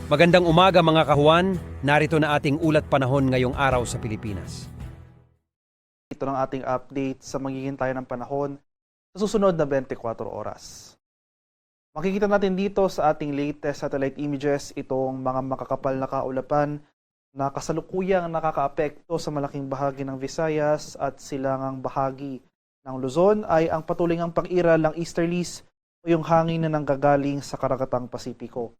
Magandang umaga mga kahuan, narito na ating ulat panahon ngayong araw sa Pilipinas. Ito ng ating update sa magiging tayo ng panahon sa susunod na 24 oras. Makikita natin dito sa ating latest satellite images itong mga makakapal na kaulapan na kasalukuyang nakakaapekto sa malaking bahagi ng Visayas at silangang bahagi ng Luzon ay ang patuloy ngang pag-iral ng easterlies o yung hangin na nanggagaling sa Karagatang Pasipiko.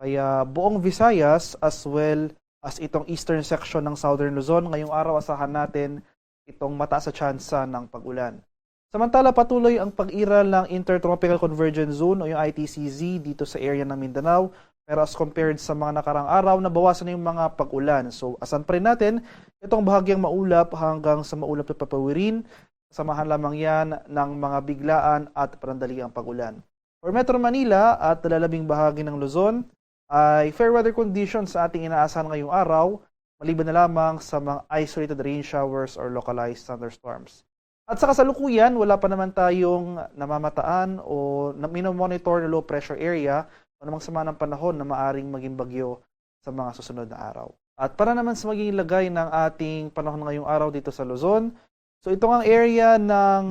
Kaya buong Visayas as well as itong eastern section ng Southern Luzon, ngayong araw asahan natin itong mataas sa tsansa ng pag-ulan. Samantala patuloy ang pag-iral ng Intertropical Convergence Zone o yung ITCZ dito sa area ng Mindanao. Pero as compared sa mga nakarang araw, nabawasan na yung mga pag-ulan. So asan pa rin natin itong bahagyang maulap hanggang sa maulap na papawirin. Samahan lamang yan ng mga biglaan at panandaliang pag-ulan. For Metro Manila at lalabing bahagi ng Luzon, ay fair weather conditions sa ating inaasahan ngayong araw, maliban na lamang sa mga isolated rain showers or localized thunderstorms. At sa kasalukuyan, wala pa naman tayong namamataan o minomonitor na low pressure area o namang sama ng panahon na maaring maging bagyo sa mga susunod na araw. At para naman sa magiging lagay ng ating panahon ngayong araw dito sa Luzon, so ito ang area ng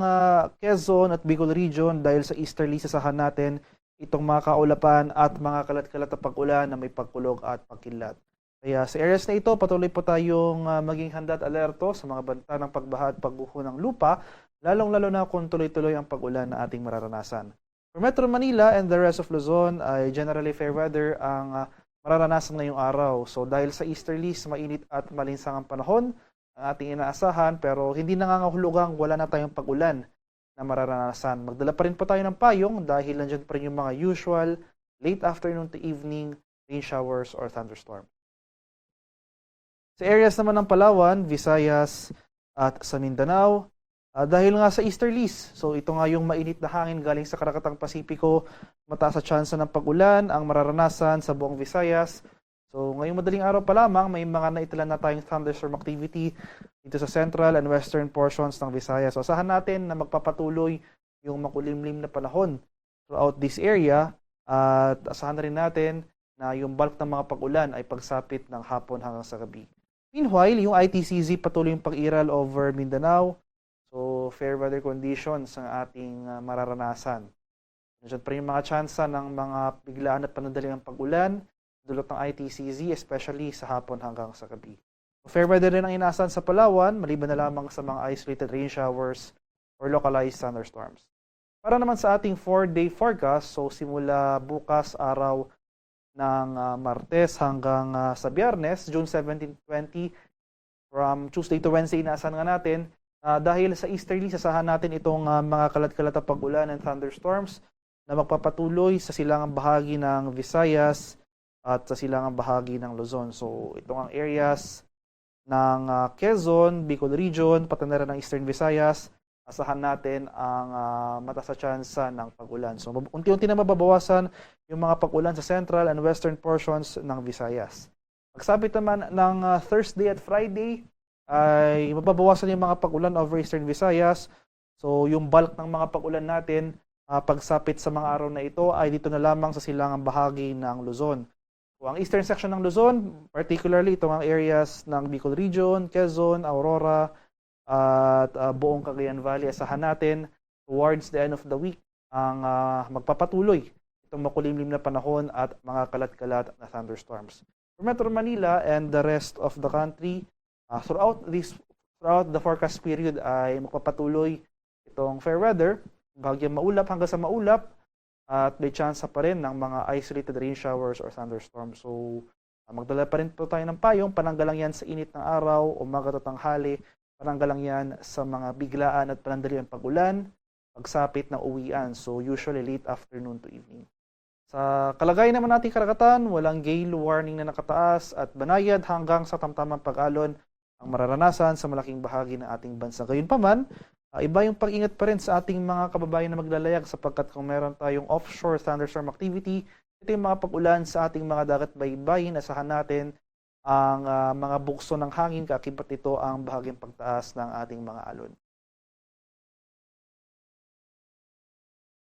Quezon at Bicol region dahil sa easterly sasahan natin itong mga kaulapan at mga kalat-kalat na pag-ulan na may pagkulog at pagkilat. Kaya sa areas na ito, patuloy po tayong maging handa at alerto sa mga banta ng pagbaha at pagguho ng lupa, lalong-lalo na kung tuloy-tuloy ang pag-ulan na ating mararanasan. For Metro Manila and the rest of Luzon ay generally fair weather ang mararanasan ngayong araw. So dahil sa easterlies, mainit at malinsang ang panahon, ang ating inaasahan, pero hindi nangangahulugang wala na tayong pag-ulan na mararanasan. Magdala pa rin po tayo ng payong dahil nandiyan pa rin yung mga usual late afternoon to evening rain showers or thunderstorm. Sa areas naman ng Palawan, Visayas at sa Mindanao, dahil nga sa easterlies, so ito nga yung mainit na hangin galing sa Karagatang Pasipiko, mataas sa tsansa ng pag-ulan ang mararanasan sa buong Visayas. So ngayong madaling araw pa lamang, may mga naitala na tayong thunderstorm activity dito sa central and western portions ng Visayas. So asahan natin na magpapatuloy yung makulimlim na panahon throughout this area at asahan na rin natin na yung bulk ng mga pag-ulan ay pagsapit ng hapon hanggang sa gabi. Meanwhile, yung ITCZ patuloy yung pag-iral over Mindanao. So fair weather conditions ang ating mararanasan. Nandiyan pa rin yung mga tsansa ng mga biglaan at panadaling pag-ulan dulot ng ITCZ, especially sa hapon hanggang sa gabi. Fair weather rin ang inaasahan sa Palawan, maliban na lamang sa mga isolated rain showers or localized thunderstorms. Para naman sa ating 4-day forecast, so simula bukas araw ng Martes hanggang sa Biyernes, June 17, 20, from Tuesday to Wednesday, inaasahan nga natin, dahil sa easterly, sasahan natin itong mga kalat-kalat na pag-ulan and thunderstorms na magpapatuloy sa silangang bahagi ng Visayas at sa silangang bahagi ng Luzon. So ito ang areas ng Quezon, Bicol region, pati na rin ng Eastern Visayas, asahan natin ang mataas sa tsansa ng pag-ulan. So unti-unti na mababawasan yung mga pag-ulan sa central and western portions ng Visayas. Pagsapit naman ng Thursday at Friday ay mababawasan yung mga pag-ulan over Eastern Visayas. So yung bulk ng mga pag-ulan natin pagsapit sa mga araw na ito ay dito na lamang sa silangang bahagi ng Luzon. So, ang eastern section ng Luzon, particularly itong ang areas ng Bicol region, Quezon, Aurora, at buong Cagayan Valley, asahan natin towards the end of the week ang magpapatuloy itong makulimlim na panahon at mga kalat-kalat na thunderstorms. For Metro Manila and the rest of the country, throughout the forecast period ay magpapatuloy itong fair weather, bahagyang maulap hanggang sa maulap, at may chance pa rin ng mga isolated rain showers or thunderstorms. So, magdala pa rin po tayo ng payong, pananggalang yan sa init ng araw, umaga at tanghali, pananggalang yan sa mga biglaan at panandaliang pag-ulan, pagsapit ng uwian. So, usually late afternoon to evening. Sa kalagayan naman nating karagatan, walang gale warning na nakataas at banayad hanggang sa tamtamang pag-alon ang mararanasan sa malaking bahagi ng ating bansa. Gayunpaman, iba yung pag-ingat pa rin sa ating mga kababayan na maglalayag sapagkat kung meron tayong offshore thunderstorm activity, ito yung mga pag-ulan sa ating mga dagat baybayin. Asahan natin ang mga bukso ng hangin, kaakibat ito ang bahagyang pagtaas ng ating mga alon.